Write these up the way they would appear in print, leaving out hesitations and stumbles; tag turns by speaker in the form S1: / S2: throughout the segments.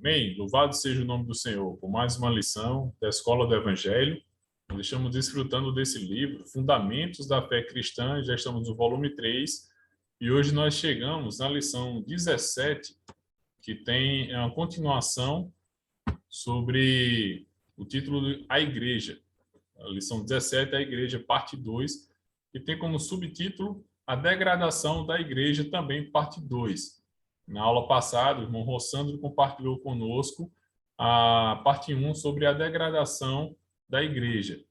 S1: Amém? Louvado seja o nome do Senhor por mais uma lição da Escola do Evangelho. Nós estamos desfrutando desse livro, Fundamentos da Fé Cristã, já estamos no volume 3, e hoje nós chegamos na lição 17, que tem uma continuação sobre o título de A Igreja. A lição 17, A Igreja, parte 2, que tem como subtítulo A Degradação da Igreja, também parte 2. Na aula passada, o irmão Rossandro compartilhou conosco a parte 1 sobre a degradação da igreja.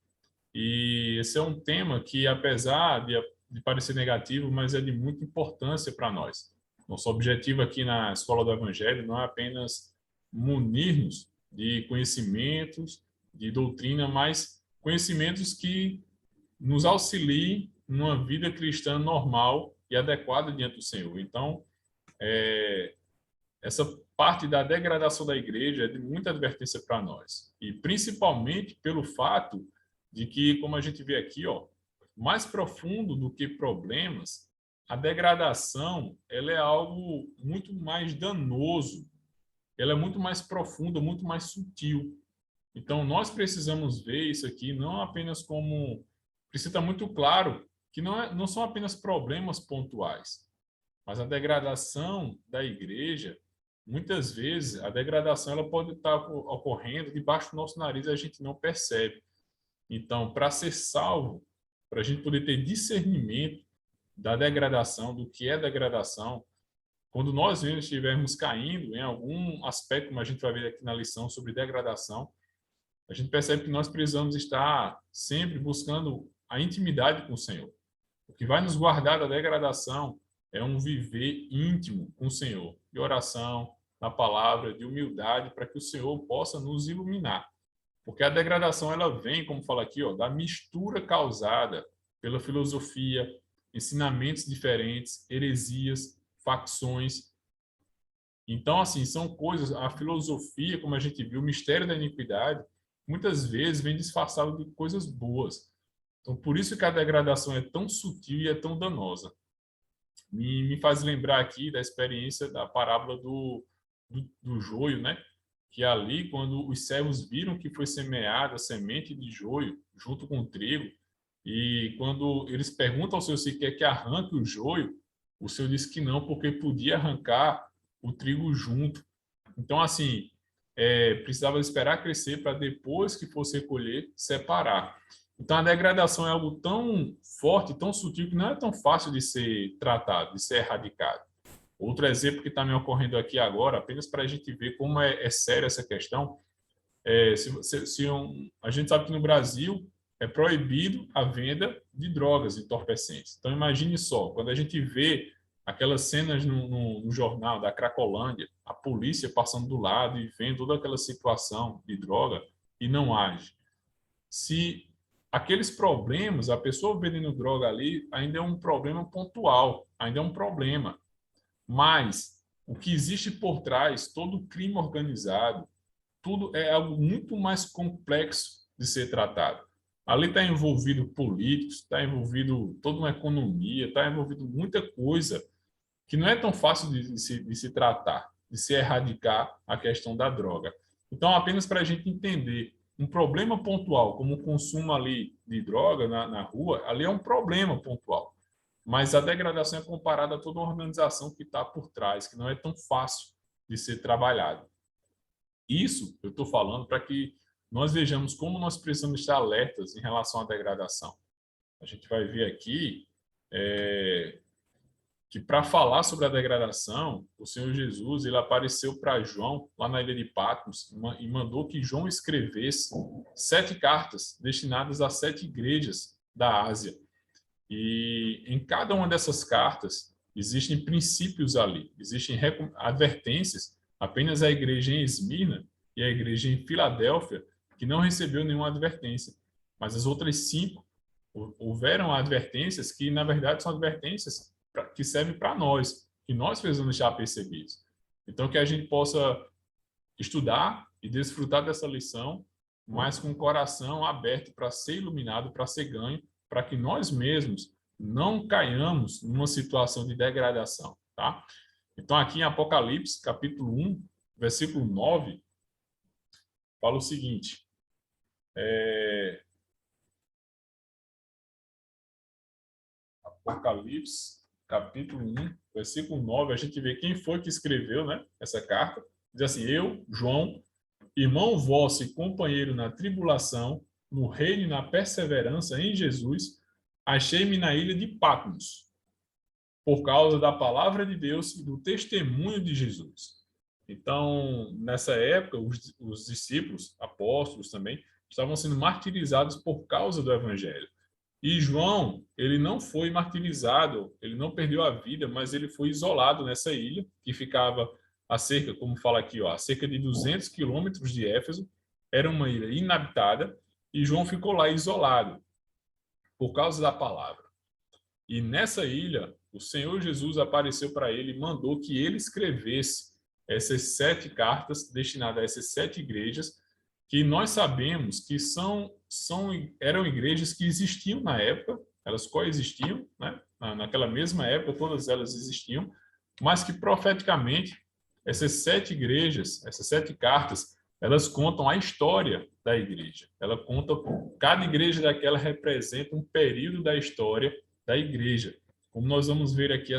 S1: E esse é um tema que, apesar de parecer negativo, mas é de muita importância para nós. Nosso objetivo aqui na Escola do Evangelho não é apenas munir-nos de conhecimentos, de doutrina, mas conhecimentos que nos auxiliem numa vida cristã normal e adequada diante do Senhor. Então, essa parte da degradação da igreja é de muita advertência para nós. E principalmente pelo fato de que, como a gente vê aqui, mais profundo do que problemas, a degradação ela é algo muito mais danoso, ela é muito mais profunda, muito mais sutil. Então, nós precisamos ver isso aqui não apenas como... Precisa estar muito claro que não são apenas problemas pontuais, mas a degradação da igreja, muitas vezes, a degradação ela pode estar ocorrendo debaixo do nosso nariz e a gente não percebe. Então, para ser salvo, para a gente poder ter discernimento da degradação, do que é degradação, quando nós mesmos estivermos caindo em algum aspecto, como a gente vai ver aqui na lição sobre degradação, a gente percebe que nós precisamos estar sempre buscando a intimidade com o Senhor. O que vai nos guardar da degradação é um viver íntimo com o Senhor, de oração, na palavra, de humildade, para que o Senhor possa nos iluminar. Porque a degradação ela vem, como fala aqui, da mistura causada pela filosofia, ensinamentos diferentes, heresias, facções. Então, assim, são coisas, a filosofia, como a gente viu, o mistério da iniquidade, muitas vezes vem disfarçado de coisas boas. Então, por isso que a degradação é tão sutil e é tão danosa. Me faz lembrar aqui da experiência da parábola do joio, né? Que ali, quando os servos viram que foi semeada a semente de joio junto com o trigo, e quando eles perguntam ao Senhor se quer que arranque o joio, o Senhor disse que não, porque podia arrancar o trigo junto. Então, assim, precisava esperar crescer para depois que fosse recolher, separar. Então, a degradação é algo tão forte, tão sutil, que não é tão fácil de ser tratado, de ser erradicado. Outro exemplo que está me ocorrendo aqui agora, apenas para a gente ver como é séria essa questão, a gente sabe que no Brasil é proibido a venda de drogas entorpecentes. Então, imagine só, quando a gente vê aquelas cenas no jornal da Cracolândia, a polícia passando do lado e vendo toda aquela situação de droga e não age. Se aqueles problemas, a pessoa vendendo droga ali, ainda é um problema pontual, ainda é um problema. Mas o que existe por trás, todo o crime organizado, tudo é algo muito mais complexo de ser tratado. Ali está envolvido políticos, está envolvido toda uma economia, está envolvido muita coisa que não é tão fácil de se tratar, de se erradicar a questão da droga. Então, apenas para a gente entender, um problema pontual, como o consumo ali de droga na rua, ali é um problema pontual. Mas a degradação é comparada a toda uma organização que está por trás, que não é tão fácil de ser trabalhado. Isso eu estou falando para que nós vejamos como nós precisamos estar alertas em relação à degradação. A gente vai ver aqui que para falar sobre a degradação, o Senhor Jesus ele apareceu para João lá na ilha de Patmos e mandou que João escrevesse 7 cartas destinadas a 7 igrejas da Ásia. E em cada uma dessas cartas existem princípios ali, existem advertências. Apenas a igreja em Esmirna e a igreja em Filadélfia que não recebeu nenhuma advertência. Mas as outras 5 houveram advertências que, na verdade, são advertências que servem para nós, que nós precisamos deixar percebidos. Então, que a gente possa estudar e desfrutar dessa lição, mas com o coração aberto para ser iluminado, para ser ganho, para que nós mesmos não caiamos numa situação de degradação, tá? Então, aqui em Apocalipse, capítulo 1, versículo 9, fala o seguinte, Apocalipse, capítulo 1, versículo 9, a gente vê quem foi que escreveu, né, essa carta. Diz assim, eu, João, irmão vosso e companheiro na tribulação, no reino e na perseverança em Jesus, achei-me na ilha de Patmos, por causa da palavra de Deus e do testemunho de Jesus. Então, nessa época, os discípulos, apóstolos também, estavam sendo martirizados por causa do evangelho. E João, ele não foi martirizado, ele não perdeu a vida, mas ele foi isolado nessa ilha, que ficava a cerca, como fala aqui, ó, a cerca de 200 quilômetros de Éfeso. Era uma ilha inabitada, e João ficou lá isolado, por causa da palavra. E nessa ilha, o Senhor Jesus apareceu para ele e mandou que ele escrevesse essas 7 cartas destinadas a essas 7 igrejas, que nós sabemos que eram igrejas que existiam na época, elas coexistiam, né? Naquela mesma época, todas elas existiam, mas que profeticamente essas 7 igrejas, essas 7 cartas, elas contam a história da igreja. Ela conta, cada igreja daquela representa um período da história da igreja, como nós vamos ver aqui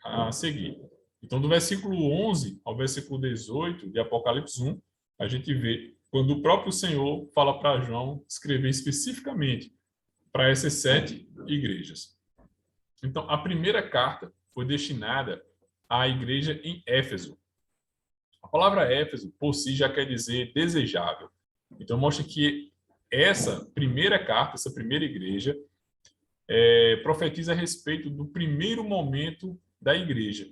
S1: a seguir. Então, do versículo 11 ao versículo 18 de Apocalipse 1, a gente vê quando o próprio Senhor fala para João escrever especificamente para essas 7 igrejas. Então, a primeira carta foi destinada à igreja em Éfeso. A palavra Éfeso, por si, já quer dizer desejável. Então, mostra que essa primeira carta, essa primeira igreja, profetiza a respeito do primeiro momento da igreja.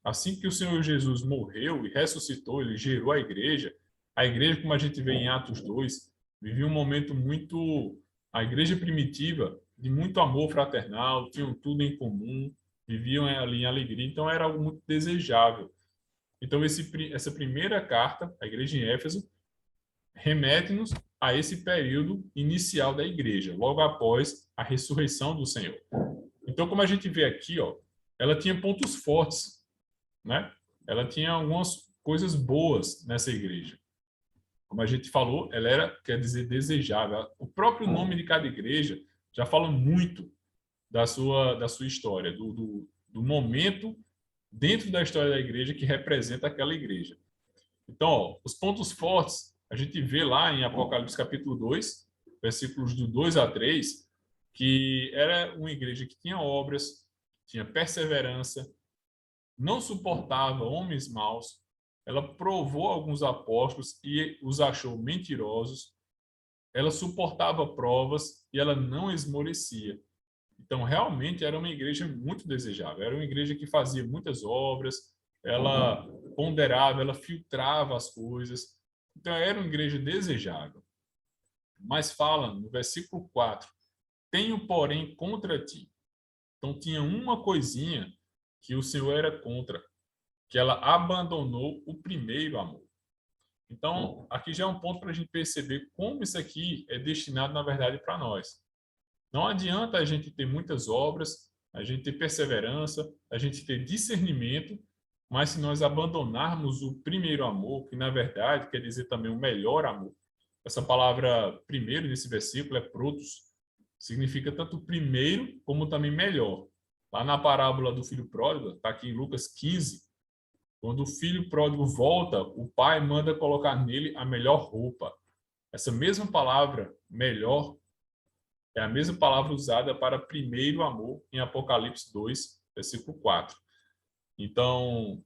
S1: Assim que o Senhor Jesus morreu e ressuscitou, ele gerou a igreja, como a gente vê em Atos 2, vivia um momento muito... A igreja primitiva, de muito amor fraternal, tinham tudo em comum, viviam ali em alegria, então era algo muito desejável. Então, essa primeira carta, a igreja em Éfeso, remete-nos a esse período inicial da igreja, logo após a ressurreição do Senhor. Então, como a gente vê aqui, ó, ela tinha pontos fortes, né? Ela tinha algumas coisas boas nessa igreja. Como a gente falou, ela era, quer dizer, desejável. O próprio nome de cada igreja já fala muito da sua história, do momento dentro da história da igreja que representa aquela igreja. Então, ó, os pontos fortes, a gente vê lá em Apocalipse capítulo 2, versículos do 2 a 3, que era uma igreja que tinha obras, tinha perseverança, não suportava homens maus, ela provou alguns apóstolos e os achou mentirosos, ela suportava provas e ela não esmorecia. Então, realmente, era uma igreja muito desejável. Era uma igreja que fazia muitas obras, ela ponderava, ela filtrava as coisas. Então, era uma igreja desejável. Mas fala no versículo 4, tenho, porém, contra ti. Então, tinha uma coisinha que o Senhor era contra, que ela abandonou o primeiro amor. Então, aqui já é um ponto para a gente perceber como isso aqui é destinado, na verdade, para nós. Não adianta a gente ter muitas obras, a gente ter perseverança, a gente ter discernimento, mas se nós abandonarmos o primeiro amor, que na verdade quer dizer também o melhor amor. Essa palavra primeiro nesse versículo é protos, significa tanto primeiro como também melhor. Lá na parábola do filho pródigo, está aqui em Lucas 15, quando o filho pródigo volta, o pai manda colocar nele a melhor roupa. Essa mesma palavra, melhor, é a mesma palavra usada para primeiro amor em Apocalipse 2, versículo 4. Então,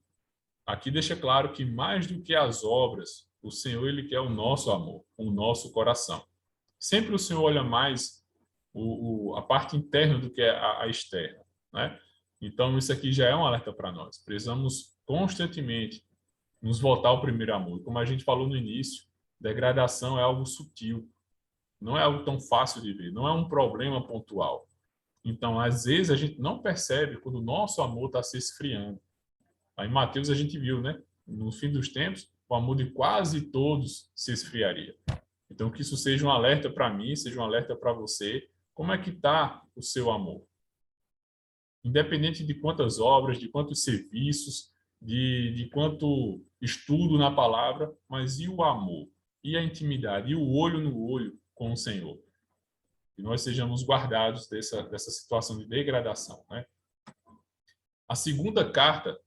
S1: aqui deixa claro que mais do que as obras, o Senhor ele quer o nosso amor, o nosso coração. Sempre o Senhor olha mais a parte interna do que a externa, né? Então, isso aqui já é um alerta para nós. Precisamos constantemente nos voltar ao primeiro amor. Como a gente falou no início, degradação é algo sutil. Não é algo tão fácil de ver, não é um problema pontual. Então, às vezes, a gente não percebe quando o nosso amor está se esfriando. Aí em Mateus a gente viu, né? No fim dos tempos, o amor de quase todos se esfriaria. Então, que isso seja um alerta para mim, seja um alerta para você. Como é que está o seu amor? Independente de quantas obras, de quantos serviços, de quanto estudo na palavra, mas e o amor? E a intimidade? E o olho no olho com o Senhor? Que nós sejamos guardados dessa situação de degradação, né? A segunda carta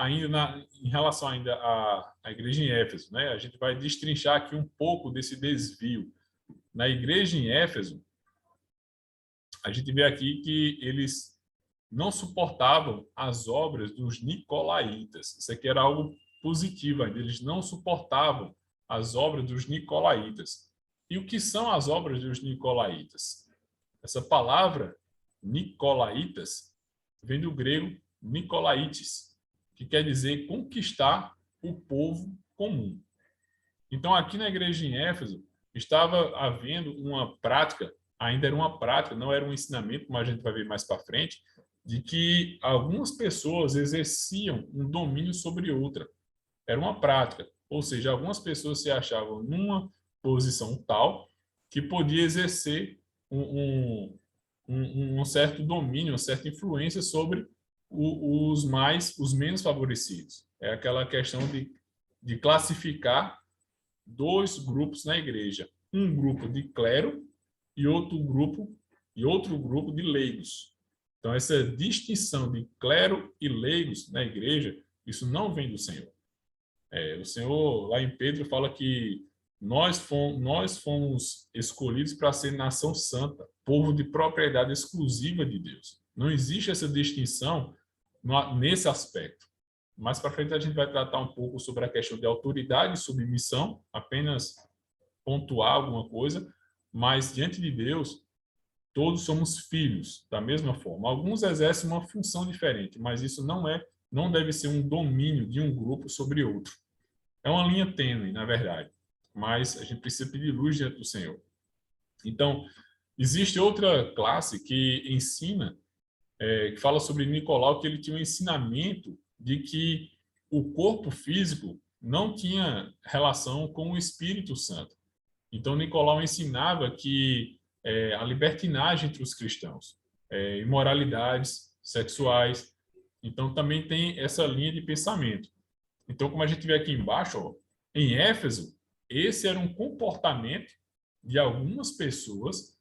S1: em relação ainda à igreja em Éfeso, né? A gente vai destrinchar aqui um pouco desse desvio. Na igreja em Éfeso, a gente vê aqui que eles não suportavam as obras dos nicolaítas. Isso aqui era algo positivo ainda. Eles não suportavam as obras dos nicolaítas. E o que são as obras dos nicolaítas? Essa palavra, nicolaítas, vem do grego nicolaites, que quer dizer conquistar o povo comum. Então, aqui na igreja em Éfeso, estava havendo uma prática, ainda era uma prática, não era um ensinamento, como a gente vai ver mais para frente, de que algumas pessoas exerciam um domínio sobre outra. Era uma prática, ou seja, algumas pessoas se achavam numa posição tal que podia exercer um certo domínio, uma certa influência sobre os menos favorecidos. É aquela questão de classificar dois grupos na igreja, um grupo de clero e outro grupo de leigos. Então essa distinção de clero e leigos na igreja, isso não vem do Senhor. O Senhor lá em Pedro fala que nós fomos escolhidos para ser nação santa, povo de propriedade exclusiva de Deus. Não existe essa distinção nesse aspecto. Mais para frente a gente vai tratar um pouco sobre a questão de autoridade e submissão, apenas pontuar alguma coisa, mas diante de Deus, todos somos filhos da mesma forma. Alguns exercem uma função diferente, mas isso não deve ser um domínio de um grupo sobre outro. É uma linha tênue, na verdade, mas a gente precisa pedir luz diante do Senhor. Então, existe outra classe que ensina, que fala sobre Nicolau, que ele tinha um ensinamento de que o corpo físico não tinha relação com o Espírito Santo. Então, Nicolau ensinava que a libertinagem entre os cristãos, imoralidades sexuais. Então, também tem essa linha de pensamento. Então, como a gente vê aqui embaixo, ó, em Éfeso, esse era um comportamento de algumas pessoas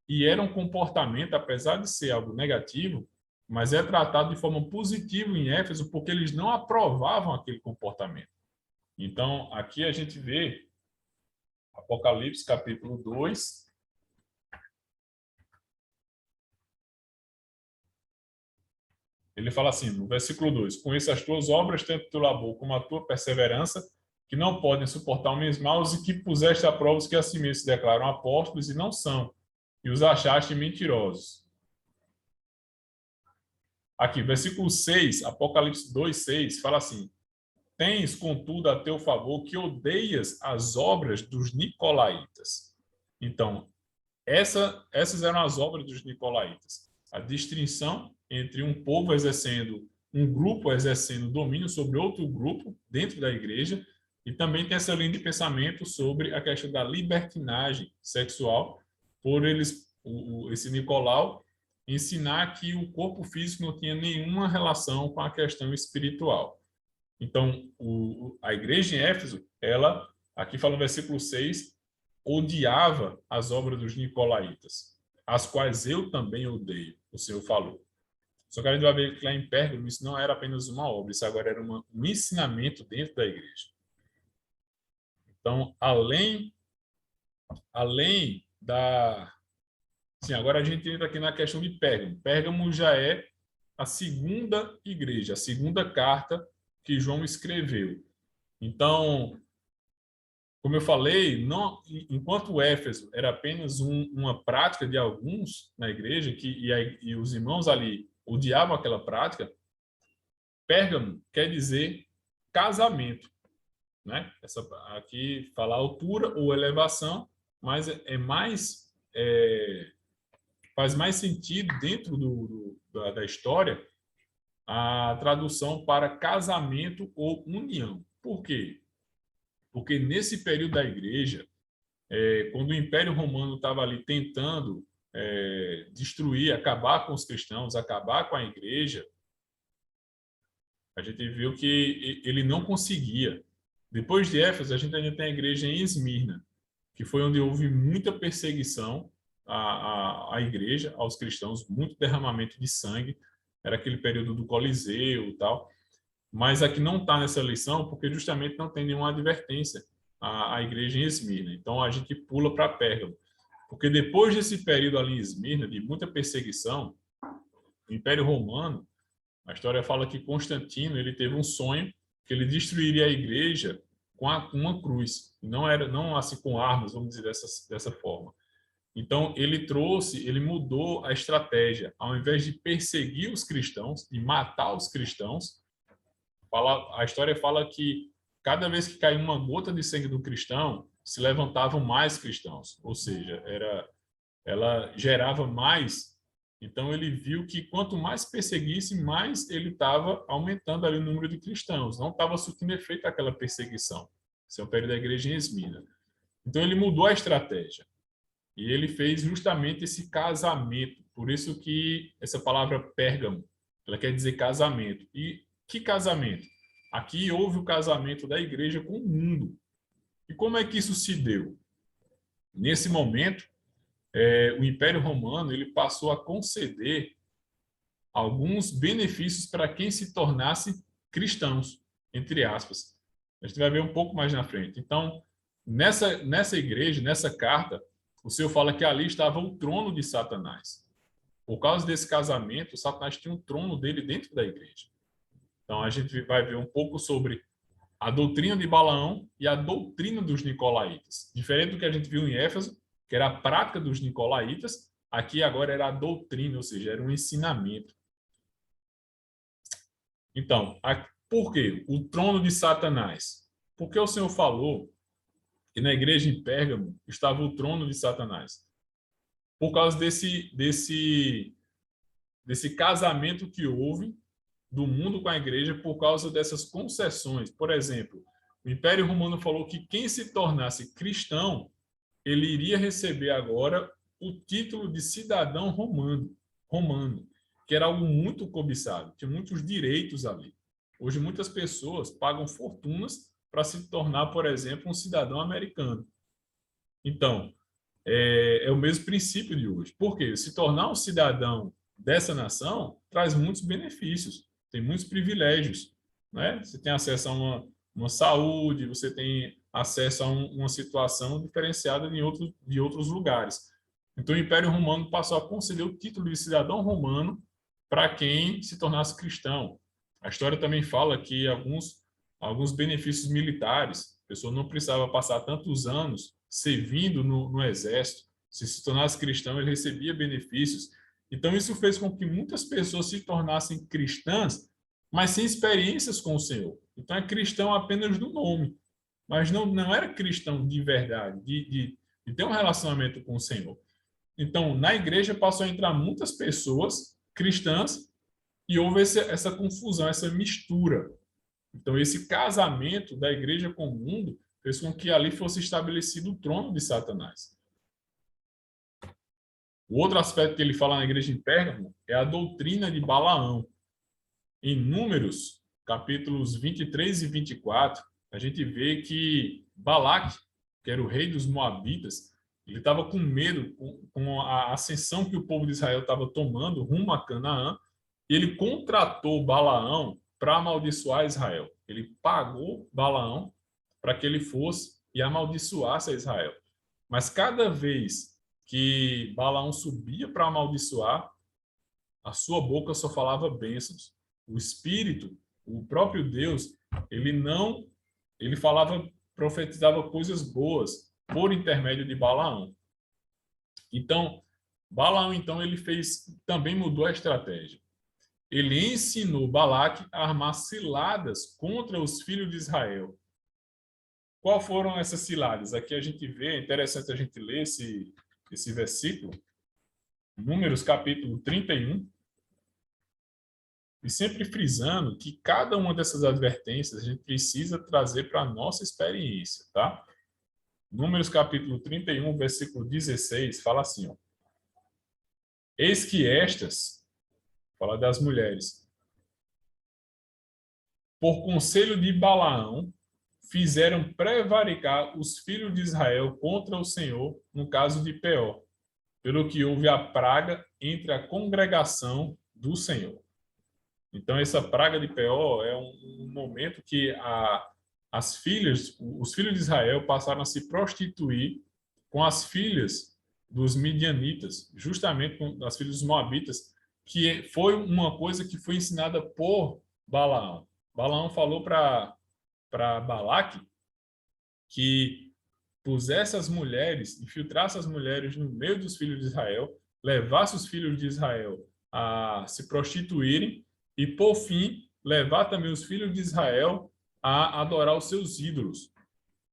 S1: e era um comportamento, apesar de ser algo negativo, mas é tratado de forma positiva em Éfeso porque eles não aprovavam aquele comportamento. Então, aqui a gente vê Apocalipse capítulo 2, ele fala assim, no versículo 2, conheço as tuas obras, tanto teu labor como a tua perseverança, que não podem suportar homens maus e que puseste a prova os que a si mesmos se declaram apóstolos e não são, e os achaste mentirosos. Aqui, versículo 6, Apocalipse 2, 6, fala assim, tens, contudo, a teu favor que odeias as obras dos nicolaítas. Então, essas eram as obras dos nicolaítas. A distinção entre um povo exercendo, um grupo exercendo domínio sobre outro grupo dentro da igreja, e também tem essa linha de pensamento sobre a questão da libertinagem sexual, por esse Nicolau ensinar que o corpo físico não tinha nenhuma relação com a questão espiritual. Então, a igreja em Éfeso, ela, aqui fala no versículo 6, odiava as obras dos nicolaítas, as quais eu também odeio, o Senhor falou. Só que a gente vai ver que lá em Pérgamo isso não era apenas uma obra, isso agora era um ensinamento dentro da igreja. Então, além da... Sim, agora a gente entra aqui na questão de Pérgamo. Pérgamo já é a segunda igreja, a segunda carta que João escreveu. Então, como eu falei, enquanto Éfeso era apenas uma prática de alguns na igreja, e os irmãos ali odiavam aquela prática, Pérgamo quer dizer casamento, né? Aqui fala altura ou elevação, mas faz mais sentido dentro da história a tradução para casamento ou união. Por quê? Porque nesse período da igreja, quando o Império Romano estava ali tentando destruir, acabar com os cristãos, acabar com a igreja, a gente viu que ele não conseguia. Depois de Éfeso, a gente ainda tem a igreja em Esmirna, que foi onde houve muita perseguição à igreja, aos cristãos, muito derramamento de sangue. Era aquele período do Coliseu e tal. Mas aqui não está nessa lição, porque justamente não tem nenhuma advertência à igreja em Esmirna. Então, a gente pula para Pérgamo. Porque depois desse período ali em Esmirna, de muita perseguição, o Império Romano, a história fala que Constantino ele teve um sonho que ele destruiria a igreja com uma cruz. Não assim com armas, vamos dizer dessa forma. Então, ele mudou a estratégia. Ao invés de perseguir os cristãos, de matar os cristãos, a história fala que cada vez que caía uma gota de sangue do cristão, se levantavam mais cristãos. Ou seja, ela gerava mais. Então, ele viu que quanto mais perseguisse, mais ele estava aumentando ali o número de cristãos. Não estava surtindo efeito aquela perseguição. Esse é o período da igreja em Esmirna. Então, ele mudou a estratégia. E ele fez justamente esse casamento. Por isso que essa palavra Pérgamo, ela quer dizer casamento. E que casamento? Aqui houve o casamento da igreja com o mundo. E como é que isso se deu? Nesse momento, o Império Romano ele passou a conceder alguns benefícios para quem se tornasse cristãos, entre aspas. A gente vai ver um pouco mais na frente. Então, nessa igreja, nessa carta, o Senhor fala que ali estava o trono de Satanás. Por causa desse casamento, Satanás tinha um trono dele dentro da igreja. Então, a gente vai ver um pouco sobre a doutrina de Balaão e a doutrina dos nicolaítas. Diferente do que a gente viu em Éfeso, que era a prática dos nicolaítas, aqui agora era a doutrina, ou seja, era um ensinamento. Então, por quê? O trono de Satanás. Porque o Senhor falou que na igreja em Pérgamo estava o trono de Satanás. Por causa desse casamento que houve do mundo com a igreja, por causa dessas concessões. Por exemplo, o Império Romano falou que quem se tornasse cristão, ele iria receber agora o título de cidadão romano, que era algo muito cobiçado, tinha muitos direitos ali. Hoje, muitas pessoas pagam fortunas para se tornar, por exemplo, um cidadão americano. Então, é o mesmo princípio de hoje. Por quê? Se tornar um cidadão dessa nação traz muitos benefícios, tem muitos privilégios, né? Você tem acesso a uma saúde, você tem acesso a uma situação diferenciada de outros lugares. Então, o Império Romano passou a conceder o título de cidadão romano para quem se tornasse cristão. A história também fala que alguns benefícios militares, a pessoa não precisava passar tantos anos servindo no exército. Se tornasse cristão, ele recebia benefícios. Então, isso fez com que muitas pessoas se tornassem cristãs, mas sem experiências com o Senhor. Então, é cristão apenas do nome, mas não era cristão de verdade, de ter um relacionamento com o Senhor. Então, na igreja passou a entrar muitas pessoas cristãs e houve essa confusão, essa mistura. Então, esse casamento da igreja com o mundo fez com que ali fosse estabelecido o trono de Satanás. O outro aspecto que ele fala na igreja em Pérgamo é a doutrina de Balaão. Em Números, capítulos 23 e 24, a gente vê que Balaque, que era o rei dos Moabitas, ele estava com medo com a ascensão que o povo de Israel estava tomando rumo a Canaã, e ele contratou Balaão para amaldiçoar Israel. Ele pagou Balaão para que ele fosse e amaldiçoasse a Israel. Mas cada vez que Balaão subia para amaldiçoar, a sua boca só falava bênçãos. O Espírito, o próprio Deus, ele falava, profetizava coisas boas por intermédio de Balaão. Então, Balaão, ele também mudou a estratégia. Ele ensinou Balaque a armar ciladas contra os filhos de Israel. Qual foram essas ciladas? Aqui a gente vê, é interessante a gente ler esse versículo, Números capítulo 31, e sempre frisando que cada uma dessas advertências a gente precisa trazer para a nossa experiência, tá? Números capítulo 31, versículo 16, fala assim, ó: Eis que estas, fala das mulheres, por conselho de Balaão, fizeram prevaricar os filhos de Israel contra o Senhor no caso de Peor, pelo que houve a praga entre a congregação do Senhor. Então, essa praga de Peor é um momento que os filhos de Israel passaram a se prostituir com as filhas dos midianitas, justamente com as filhas dos moabitas, que foi uma coisa que foi ensinada por Balaão. Balaão falou para Balaque que pusesse as mulheres, infiltrasse as mulheres no meio dos filhos de Israel, levasse os filhos de Israel a se prostituírem e, por fim, levar também os filhos de Israel a adorar os seus ídolos.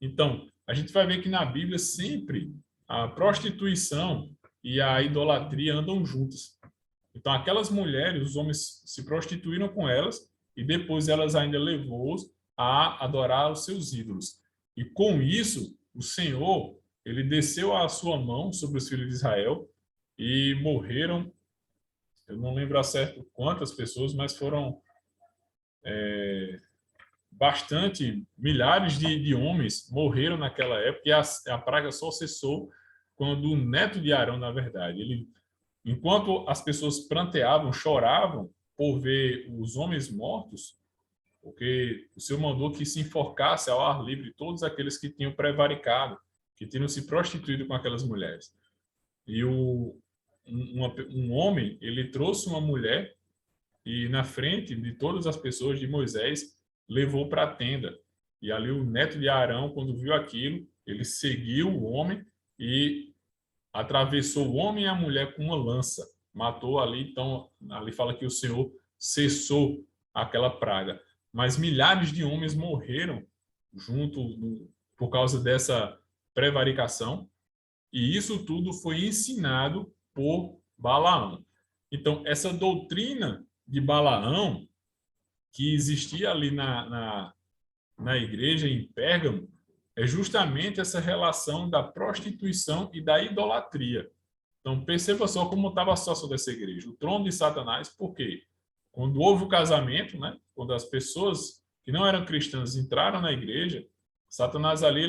S1: Então, a gente vai ver que na Bíblia sempre a prostituição e a idolatria andam juntas. Então, aquelas mulheres, os homens se prostituíram com elas e depois elas ainda levou-os a adorar os seus ídolos. E com isso, o Senhor, ele desceu a sua mão sobre os filhos de Israel e morreram, eu não lembro a certo quantas pessoas, mas foram bastante, milhares de homens morreram naquela época, e a praga só cessou quando o neto de Arão, na verdade, enquanto as pessoas pranteavam, choravam por ver os homens mortos, porque o Senhor mandou que se enforcasse ao ar livre todos aqueles que tinham prevaricado, que tinham se prostituído com aquelas mulheres. E um homem, ele trouxe uma mulher e na frente de todas as pessoas de Moisés, levou para a tenda. E ali o neto de Arão, quando viu aquilo, ele seguiu o homem e atravessou o homem e a mulher com uma lança. Matou ali, então, ali fala que o Senhor cessou aquela praga. Mas milhares de homens morreram por causa dessa prevaricação, e isso tudo foi ensinado por Balaão. Então, essa doutrina de Balaão, que existia ali na igreja em Pérgamo, é justamente essa relação da prostituição e da idolatria. Então, perceba só como estava a situação dessa igreja. O trono de Satanás, por quê? Quando houve o casamento, né? Quando as pessoas que não eram cristãs entraram na igreja, Satanás ali,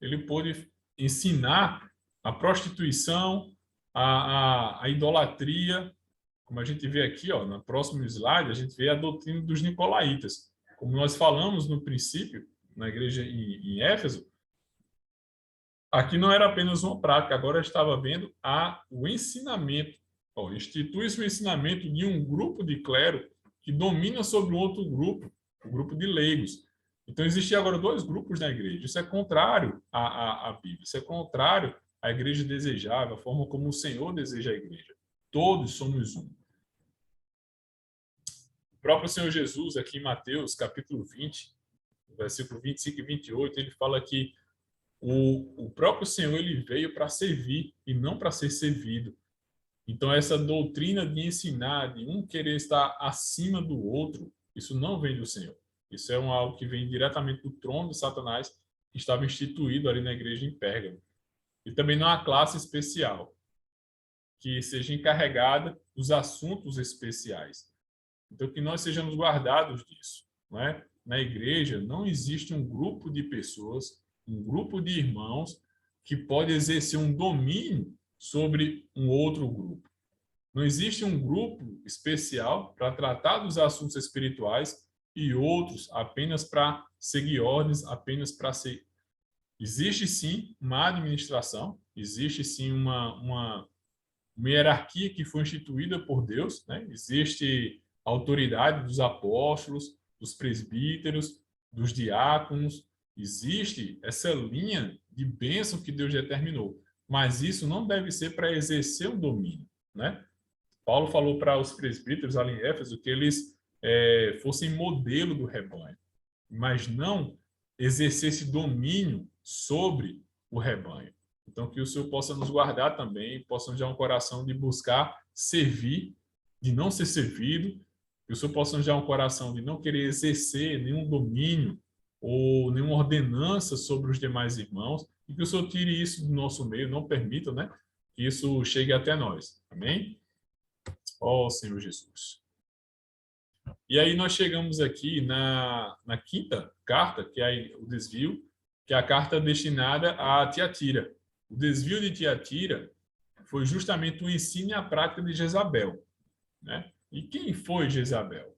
S1: ele pôde ensinar a prostituição, a idolatria. Como a gente vê aqui, ó, no próximo slide, a gente vê a doutrina dos nicolaítas. Como nós falamos no princípio, na igreja em Éfeso, aqui não era apenas uma prática, agora estava vendo o ensinamento. Institui-se o ensinamento de um grupo de clero que domina sobre um outro grupo, o grupo de leigos. Então, existem agora dois grupos na igreja. Isso é contrário à Bíblia, isso é contrário à igreja desejável, a forma como o Senhor deseja a igreja. Todos somos um. O próprio Senhor Jesus, aqui em Mateus, capítulo 20, versículo 25 e 28, ele fala que o próprio Senhor ele veio para servir e não para ser servido. Então, essa doutrina de ensinar, de um querer estar acima do outro, isso não vem do Senhor. Isso é algo que vem diretamente do trono de Satanás, que estava instituído ali na igreja em Pérgamo. E também não há classe especial que seja encarregada dos assuntos especiais. Então, que nós sejamos guardados disso. Não é? Na igreja não existe um grupo de pessoas, um grupo de irmãos que pode exercer um domínio sobre um outro grupo. Não existe um grupo especial para tratar dos assuntos espirituais e outros apenas para seguir ordens, apenas para ser. Existe sim uma administração, existe sim uma hierarquia que foi instituída por Deus, né? Existe a autoridade dos apóstolos, dos presbíteros, dos diáconos, existe essa linha de bênção que Deus determinou. Mas isso não deve ser para exercer um domínio, né? Paulo falou para os presbíteros ali em Éfeso que eles fossem modelo do rebanho, mas não exercer esse domínio sobre o rebanho. Então, que o Senhor possa nos guardar também, possa nos dar um coração de buscar servir, de não ser servido, que o Senhor possa nos dar um coração de não querer exercer nenhum domínio ou nenhuma ordenança sobre os demais irmãos, e que o Senhor tire isso do nosso meio, não permita, né, que isso chegue até nós. Amém? Ó Senhor Jesus. E aí nós chegamos aqui na quinta carta, que é o desvio, que é a carta destinada a Tiatira. O desvio de Tiatira foi justamente o ensino e a prática de Jezabel, né? E quem foi Jezabel?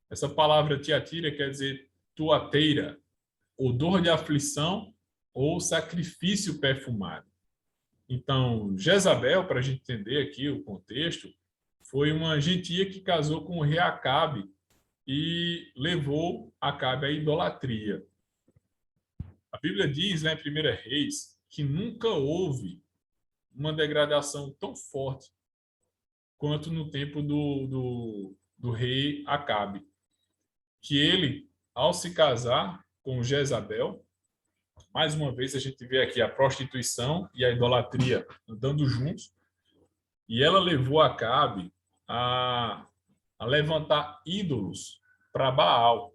S1: Essa palavra Tiatira quer dizer tuateira, odor de aflição ou sacrifício perfumado. Então, Jezabel, para a gente entender aqui o contexto, foi uma gentia que casou com o rei Acabe e levou Acabe à idolatria. A Bíblia diz, lá em 1 Reis, que nunca houve uma degradação tão forte quanto no tempo do rei Acabe. Que ele, ao se casar com Jezabel, mais uma vez a gente vê aqui a prostituição e a idolatria andando juntos, e ela levou Acabe a levantar ídolos para Baal.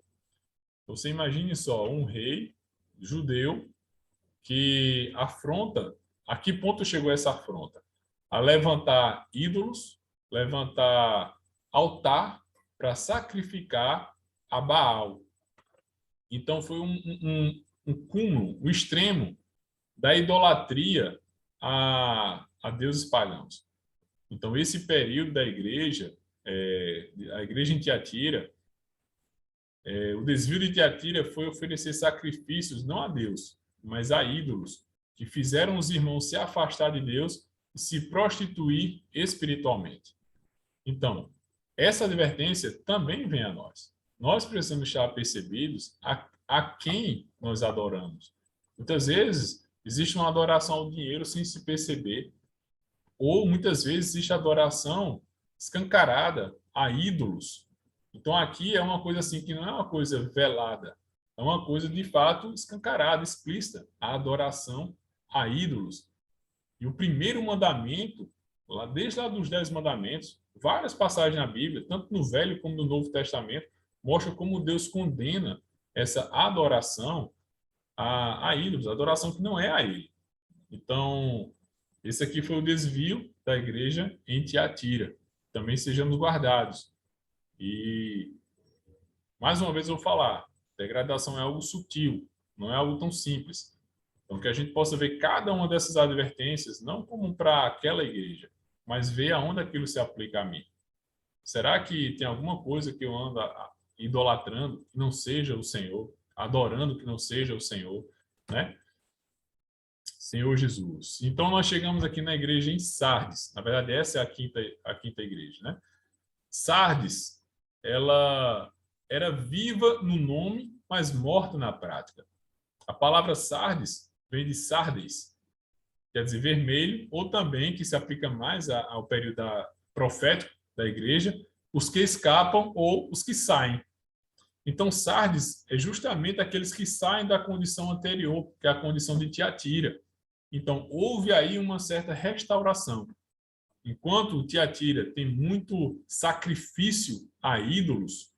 S1: Você imagine só, um rei judeu que afronta, a que ponto chegou essa afronta? A levantar ídolos, levantar altar para sacrificar a Baal. Então foi um cúmulo, um extremo da idolatria a deuses pagãos. Então esse período da igreja, a igreja em Tiatira, o desvio de Tiatira foi oferecer sacrifícios não a Deus, mas a ídolos, que fizeram os irmãos se afastar de Deus e se prostituir espiritualmente. Então, essa advertência também vem a nós. Nós precisamos estar percebidos a quem nós adoramos. Muitas vezes, existe uma adoração ao dinheiro sem se perceber, ou muitas vezes existe adoração escancarada a ídolos. Então, aqui é uma coisa assim que não é uma coisa velada, é uma coisa de fato escancarada, explícita, a adoração a ídolos. E o primeiro mandamento, desde lá dos 10 mandamentos, várias passagens na Bíblia, tanto no Velho como no Novo Testamento, mostram como Deus condena essa adoração a ídolos, adoração que não é a Ele. Então, esse aqui foi o desvio da igreja em Tiatira. Também sejamos guardados. E, mais uma vez, eu vou falar, degradação é algo sutil, não é algo tão simples. Então, que a gente possa ver cada uma dessas advertências, não como para aquela igreja, mas ver aonde aquilo se aplica a mim. Será que tem alguma coisa que eu ando idolatrando que não seja o Senhor, adorando que não seja o Senhor, né? Senhor Jesus. Então, nós chegamos aqui na igreja em Sardes. Na verdade, essa é a quinta igreja, né? Sardes, ela era viva no nome, mas morta na prática. A palavra Sardes vem de Sardes, quer dizer vermelho, ou também, que se aplica mais ao período profético da igreja, os que escapam ou os que saem. Então, Sardes é justamente aqueles que saem da condição anterior, que é a condição de Tiatira. Então, houve aí uma certa restauração. Enquanto Tiatira tem muito sacrifício a ídolos,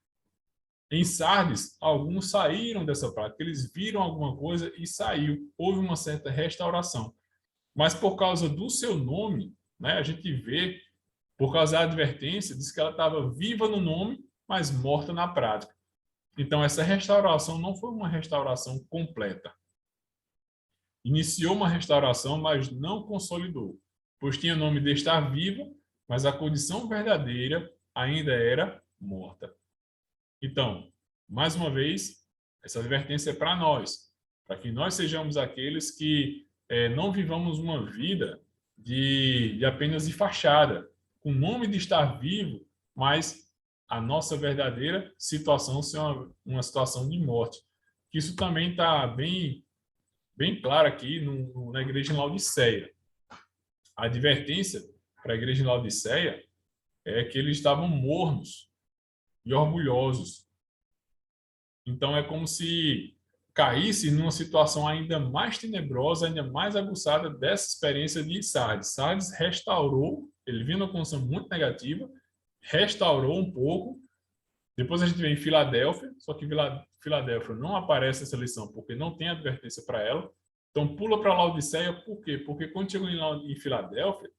S1: em Sardes, alguns saíram dessa prática. Eles viram alguma coisa e saiu. Houve uma certa restauração. Mas por causa do seu nome, né, a gente vê, por causa da advertência, diz que ela estava viva no nome, mas morta na prática. Então, essa restauração não foi uma restauração completa. Iniciou uma restauração, mas não consolidou, pois tinha o nome de estar viva, mas a condição verdadeira ainda era morta. Então, mais uma vez, essa advertência é para nós, para que nós sejamos aqueles que não vivamos uma vida de apenas de fachada, com o nome de estar vivo, mas a nossa verdadeira situação ser uma situação de morte. Isso também está bem claro aqui na igreja em Laodiceia. A advertência para a igreja em Laodiceia é que eles estavam mornos e orgulhosos. Então é como se caísse numa situação ainda mais tenebrosa, ainda mais aguçada dessa experiência de Sardes. Sardes restaurou, ele vinha numa condição muito negativa, restaurou um pouco. Depois a gente vê em Filadélfia, só que Filadélfia não aparece essa lição porque não tem advertência para ela. Então pula para Laodiceia, por quê? Porque quando chegou em Filadélfia,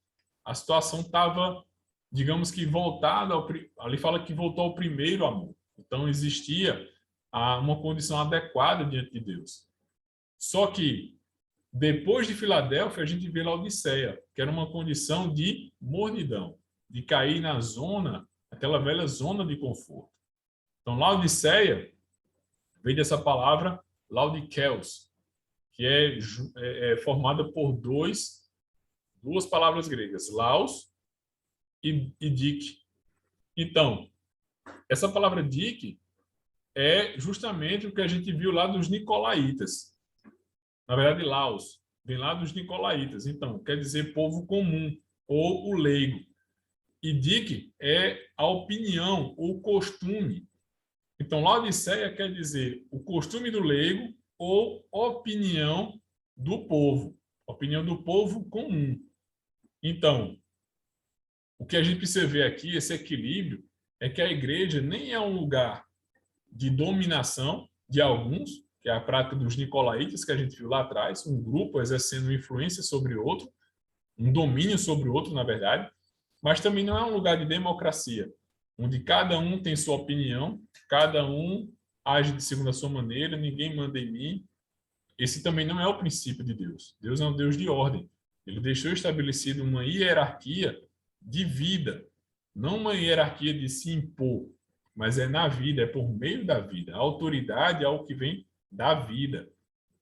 S1: a situação estava digamos que voltado ali fala que voltou ao primeiro amor. Então existia uma condição adequada diante de Deus. Só que depois de Filadélfia a gente vê Laodiceia, que era uma condição de mornidão, de cair na zona, aquela velha zona de conforto. Então Laodiceia vem dessa palavra laudikeos, que é formada por duas palavras gregas, laos e dik. Então, essa palavra dik é justamente o que a gente viu lá dos nicolaítas. Na verdade, laos vem lá dos nicolaítas. Então, quer dizer povo comum ou o leigo. E dik é a opinião ou costume. Então, Laodiceia quer dizer o costume do leigo ou opinião do povo. Opinião do povo comum. Então, o que a gente precisa ver aqui, esse equilíbrio, é que a igreja nem é um lugar de dominação de alguns, que é a prática dos nicolaítas que a gente viu lá atrás, um grupo exercendo influência sobre outro, um domínio sobre o outro, na verdade, mas também não é um lugar de democracia, onde cada um tem sua opinião, cada um age de segundo a sua maneira, ninguém manda em mim. Esse também não é o princípio de Deus. Deus é um Deus de ordem. Ele deixou estabelecido uma hierarquia de vida, não uma hierarquia de se impor, mas é na vida, é por meio da vida. A autoridade é algo que vem da vida.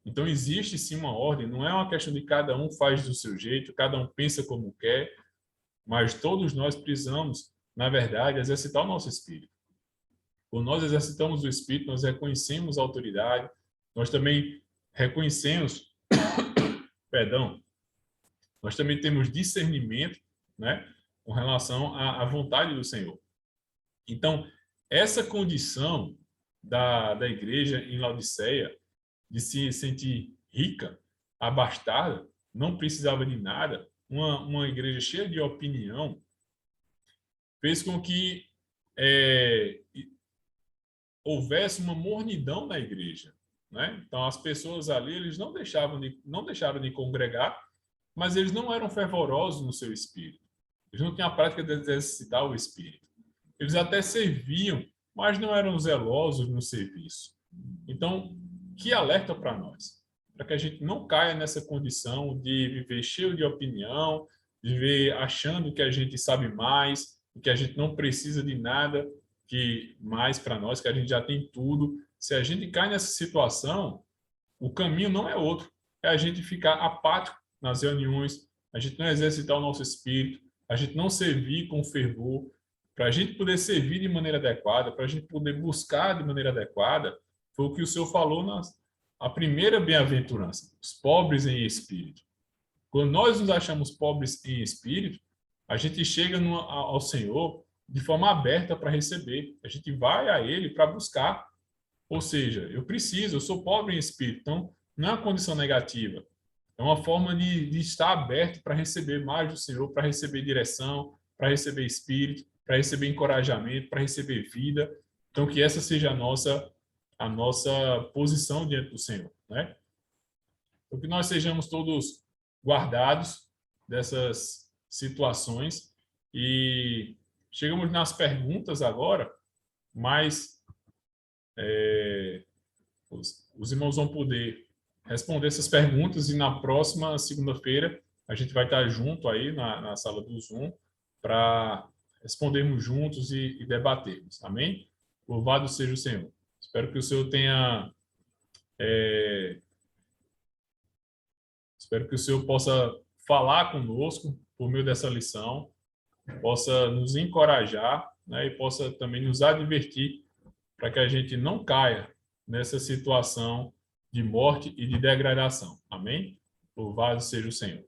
S1: Então existe sim uma ordem, não é uma questão de cada um faz do seu jeito, cada um pensa como quer, mas todos nós precisamos, na verdade, exercitar o nosso espírito. Quando nós exercitamos o espírito, nós reconhecemos a autoridade, nós também reconhecemos, perdão, nós também temos discernimento, né, com relação à vontade do Senhor. Então, essa condição da igreja em Laodiceia, de se sentir rica, abastada, não precisava de nada, uma igreja cheia de opinião, fez com que houvesse uma mornidão na igreja, né? Então, as pessoas ali, eles não deixaram de congregar, mas eles não eram fervorosos no seu espírito. Eles não tinham a prática de exercitar o espírito. Eles até serviam, mas não eram zelosos no serviço. Então, que alerta para nós, para que a gente não caia nessa condição de viver cheio de opinião, de viver achando que a gente sabe mais, que a gente não precisa de nada que mais para nós, que a gente já tem tudo. Se a gente cai nessa situação, o caminho não é outro, é a gente ficar apático nas reuniões, a gente não exercitar o nosso espírito, a gente não servir com fervor. Para a gente poder servir de maneira adequada, para a gente poder buscar de maneira adequada, foi o que o Senhor falou na primeira bem-aventurança, os pobres em espírito. Quando nós nos achamos pobres em espírito, a gente chega ao Senhor de forma aberta para receber. A gente vai a Ele para buscar. Ou seja, eu sou pobre em espírito. Então, não é uma condição negativa. É uma forma de estar aberto para receber mais do Senhor, para receber direção, para receber espírito, para receber encorajamento, para receber vida. Então, que essa seja a nossa posição diante do Senhor, né? Então, que nós sejamos todos guardados dessas situações e chegamos nas perguntas agora, mas os irmãos vão poder responder essas perguntas e na próxima segunda-feira a gente vai estar junto aí na sala do Zoom para respondermos juntos e debatermos. Amém? Louvado seja o Senhor. Espero que o Senhor tenha... Espero que o Senhor possa falar conosco por meio dessa lição, possa nos encorajar, né, e possa também nos advertir para que a gente não caia nessa situação de morte e de degradação. Amém? Louvado seja o Senhor.